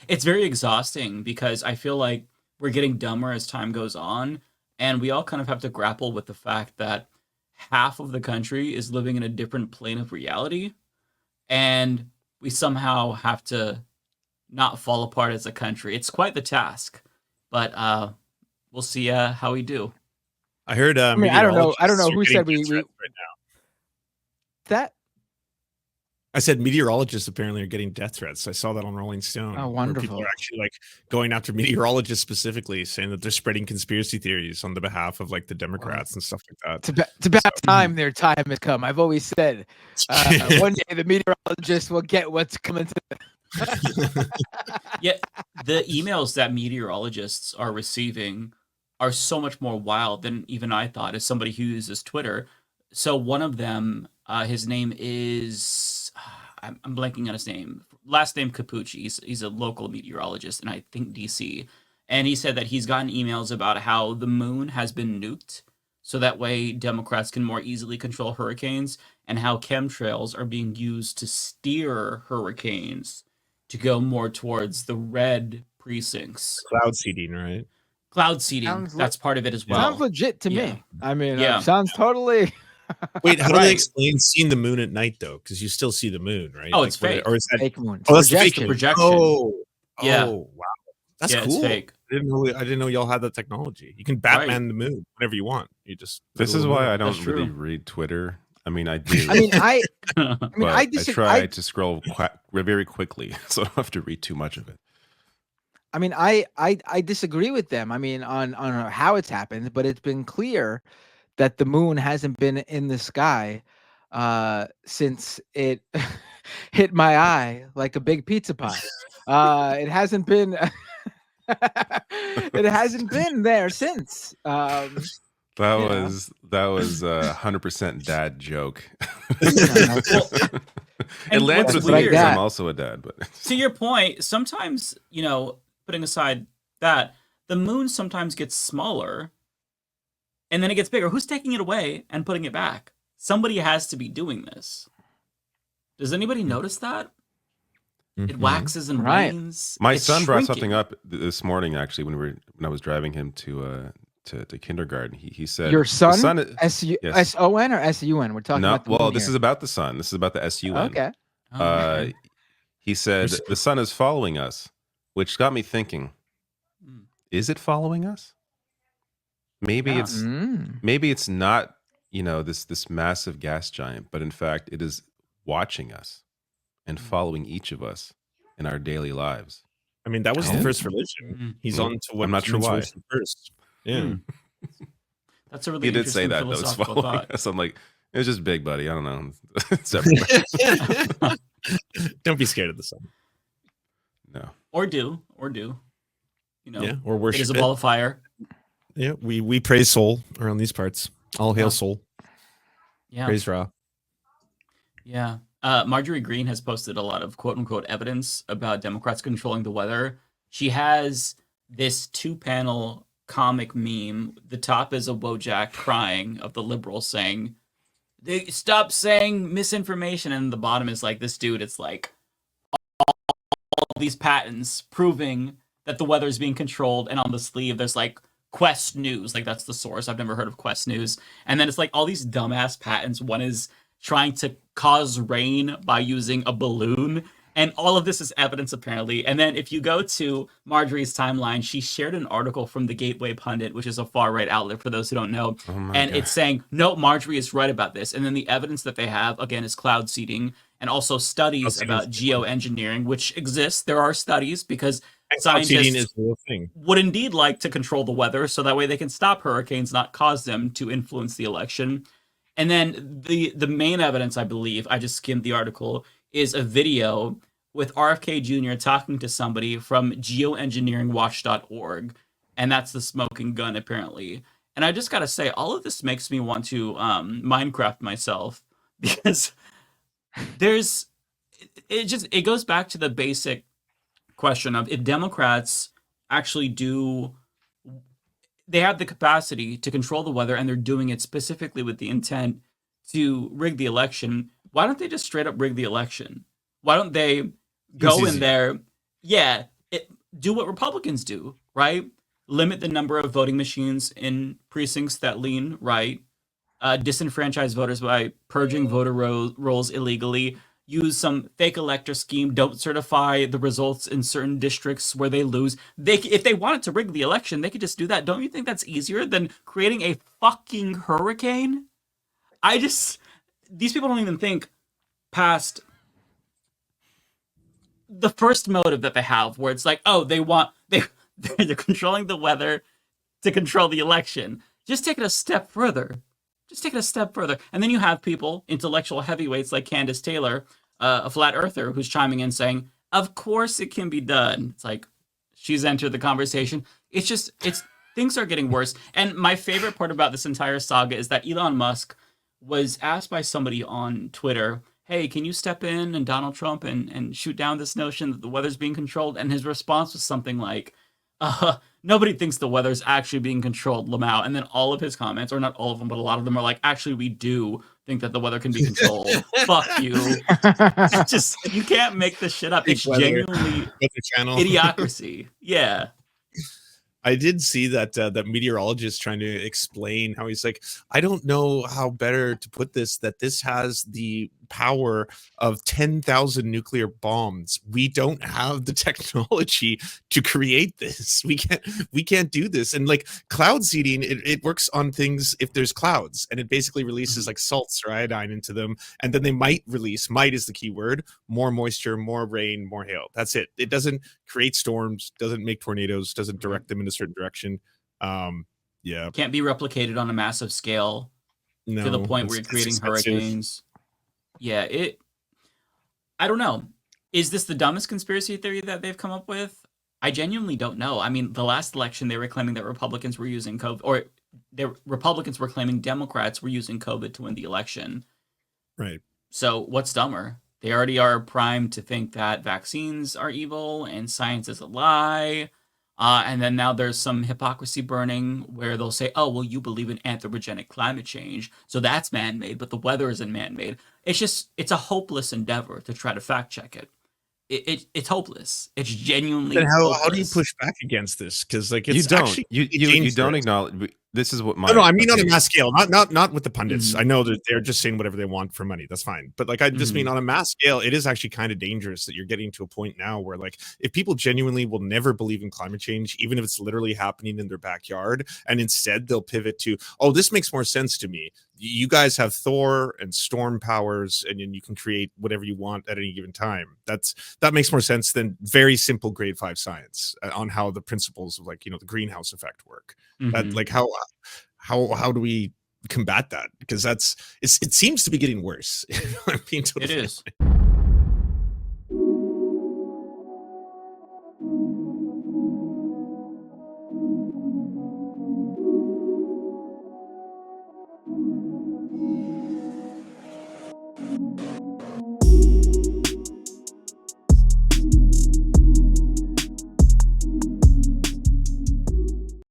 It's very exhausting because I feel like we're getting dumber as time goes on, and we all kind of have to grapple with the fact that half of the country is living in a different plane of reality, and we somehow have to not fall apart as a country. It's quite the task, but we'll see how we do. I heard I mean, I don't know who said we right now. that. I said meteorologists apparently are getting death threats. I saw that on Rolling Stone. Oh, where wonderful. people are actually like going after meteorologists specifically, saying that they're spreading conspiracy theories on the behalf of like the Democrats and stuff like that. It's about time their time has come. I've always said one day the meteorologists will get what's coming to them. Yeah, the emails that meteorologists are receiving are so much more wild than even I thought as somebody who uses Twitter. So one of them, his name is, I'm blanking on his name, last name Capucci. He's a local meteorologist in, I think, DC. And he said that he's gotten emails about how the moon has been nuked so that way Democrats can more easily control hurricanes, and how chemtrails are being used to steer hurricanes to go more towards the red precincts. Cloud seeding, right? Cloud seeding, that's part of it as well. Sounds legit to me. I mean, Yeah. sounds totally. Wait, how do Right. they explain seeing the moon at night though? Because you still see the moon, right? Oh, it's fake. Or is that Fake moon. Oh, that's Projection. fake Projection. Oh, Yeah. Oh, wow. That's Yeah, cool. it's fake. I didn't know y'all had that technology. You can Batman the moon whenever you want. You just This is why I That's don't true. really read Twitter. I mean, I do. I mean, I I disagree. try to scroll very quickly, so I don't have to read too much of it. I mean, I disagree with them. I mean, on how it's happened, but it's been clear that the moon hasn't been in the sky since it hit my eye like a big pizza pie. It hasn't been. It hasn't been there since. That was 100% dad joke. It lands with me weird- because I'm also a dad. But To your point, sometimes, putting aside that, the moon sometimes gets smaller and then it gets bigger. Who's taking it away and putting it back? Somebody has to be doing this. Does anybody notice that? It waxes and Right. wanes. my It's son brought shrinking. something up this morning, actually, when I was driving him to kindergarten. He said, Your son, the sun is, S-U- yes. S-O-N or S-U-N? We're talking No, about the well, moon this here. is about the sun. This is about the S-U-N. Okay. Oh, okay. He said, the sun is following us, which got me thinking, Hmm. is it following us? Maybe Yeah. it's not, this massive gas giant, but in fact, it is watching us and following each of us in our daily lives. I mean, that was the Oh. first religion. He's Mm. on to what I'm not sure humans why. worship first. Yeah. Hmm. That's a really He did say interesting that, though. It's philosophical following thought. us. I'm like, it was just big, buddy. I don't know. It's everywhere. Don't be scared of the sun. No. Or do. Yeah, or It worship is a it. ball of fire. Yeah, we praise soul around these parts. All hail Yeah. soul. Yeah. Praise Ra. Yeah. Marjorie Greene has posted a lot of quote unquote evidence about Democrats controlling the weather. She has this 2-panel comic meme. The top is a Wojak crying of the liberals saying, they stop saying misinformation. And the bottom is like this dude. It's like all these patents proving that the weather is being controlled. And on the sleeve, there's like Quest News. Like that's the source. I've never heard of Quest News. And then it's like all these dumbass patents. One is trying to cause rain by using a balloon. And all of this is evidence, apparently. And then if you go to Marjorie's timeline, she shared an article from the Gateway Pundit, which is a far-right outlet for those who don't know. Oh my And God. it's saying, no, Marjorie is right about this. And then the evidence that they have, again, is cloud seeding and also studies Cloud about seeding is geoengineering, which exists. There are studies because And cloud seeding scientists is the real thing. would indeed like to control the weather so that way they can stop hurricanes, not cause them to influence the election. And then the main evidence, I believe, I just skimmed the article, is a video with RFK Jr. talking to somebody from geoengineeringwatch.org. And that's the smoking gun, apparently. And I just got to say, all of this makes me want to Minecraft myself because it goes back to the basic question of if Democrats actually they have the capacity to control the weather and they're doing it specifically with the intent to rig the election, why don't they just straight up rig the election? Why don't they go in there, do what Republicans do, right? Limit the number of voting machines in precincts that lean right, disenfranchise voters by purging voter rolls illegally, use some fake elector scheme, don't certify the results in certain districts where they lose. If they wanted to rig the election, they could just do that. Don't you think that's easier than creating a fucking hurricane? These people don't even think past the first motive that they have, where it's like, oh, they're controlling the weather to control the election. Just take it a step further. And then you have people, intellectual heavyweights like Candace Taylor, a flat earther, who's chiming in saying, of course it can be done. It's like, she's entered the conversation. Things are getting worse. And my favorite part about this entire saga is that Elon Musk was asked by somebody on Twitter, hey, can you step in and Donald Trump and shoot down this notion that the weather's being controlled? And his response was something like, nobody thinks the weather's actually being controlled, Lamau. And then all of his comments, or not all of them, but a lot of them are like, actually, we do think that the weather can be controlled. Fuck you. You can't make this shit up. It's genuinely idiocracy. Yeah. I did see that that meteorologist trying to explain how he's like, I don't know how better to put this, that this has the power of 10,000 nuclear bombs. We don't have the technology to create this. We can't do this. And like cloud seeding, it works on things if there's clouds, and it basically releases like salts or iodine into them, and then they might is the key word, more moisture, more rain, more hail. That's it. It doesn't create storms, doesn't make tornadoes, doesn't direct them in a certain direction. Yeah, can't be replicated on a massive scale to the point where you're creating hurricanes. Yeah, I don't know. Is this the dumbest conspiracy theory that they've come up with? I genuinely don't know. I mean, the last election, they were claiming that Republicans were using COVID, or Republicans were claiming Democrats were using COVID to win the election. Right. So what's dumber? They already are primed to think that vaccines are evil and science is a lie. And then now there's some hypocrisy burning where they'll say, oh, well, you believe in anthropogenic climate change, so that's man-made, but the weather isn't man-made. It's a hopeless endeavor to try to fact-check it. It's hopeless. It's genuinely Then how hopeless. do you push back against this? Because like you don't acknowledge. This is what my no, I mean on a mass scale, not with the pundits. Mm-hmm. I know that they're just saying whatever they want for money. That's fine. But like I just mean on a mass scale, it is actually kind of dangerous that you're getting to a point now where like if people genuinely will never believe in climate change, even if it's literally happening in their backyard, and instead they'll pivot to, oh, this makes more sense to me. You guys have Thor and storm powers, and then you can create whatever you want at any given time. That makes more sense than very simple grade 5 science on how the principles of like, the greenhouse effect work. That like how do we combat that? Because it seems to be getting worse. I'm being totally it is.